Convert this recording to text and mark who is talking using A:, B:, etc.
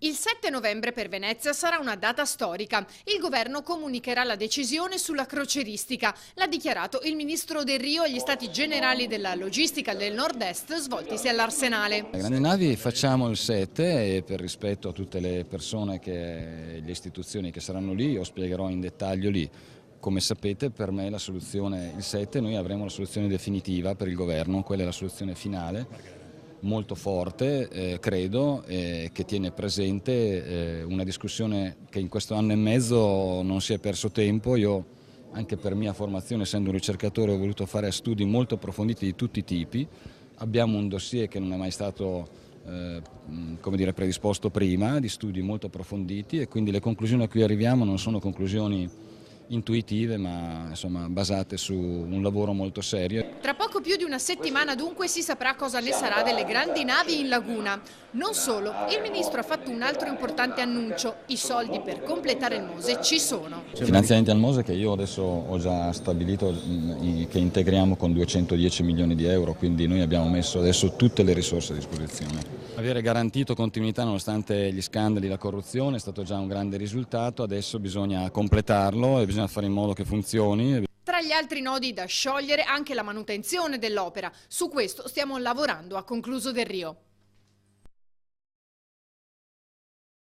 A: Il 7 novembre per Venezia sarà una data storica. Il governo comunicherà la decisione sulla croceristica. L'ha dichiarato il ministro Delrio agli stati generali della logistica del nord-est svoltisi all'Arsenale.
B: Le grandi navi facciamo il 7 e per rispetto a tutte le persone, le istituzioni che saranno lì, io spiegherò in dettaglio lì. Come sapete, per me la soluzione, il 7, noi avremo la soluzione definitiva per il governo, quella è la soluzione finale. Molto forte, credo, che tiene presente una discussione che in questo anno e mezzo non si è perso tempo. Io, anche per mia formazione, essendo un ricercatore, ho voluto fare studi molto approfonditi di tutti i tipi. Abbiamo un dossier che non è mai stato come dire, predisposto prima, di studi molto approfonditi, e quindi le conclusioni a cui arriviamo non sono conclusioni intuitive, ma insomma basate su un lavoro molto serio.
A: Tra poco più di una settimana dunque si saprà cosa ne sarà delle grandi navi in laguna. Non solo, il ministro ha fatto un altro importante annuncio: i soldi per completare il Mose ci sono.
B: Finanziamenti al Mose che io adesso ho già stabilito che integriamo con 210 milioni di euro, quindi noi abbiamo messo adesso tutte le risorse a disposizione. Avere garantito continuità nonostante gli scandali, la corruzione, è stato già un grande risultato, adesso bisogna completarlo e bisogna fare in modo che funzioni.
A: Tra gli altri nodi da sciogliere anche la manutenzione dell'opera. Su questo stiamo lavorando, ha concluso Delrio.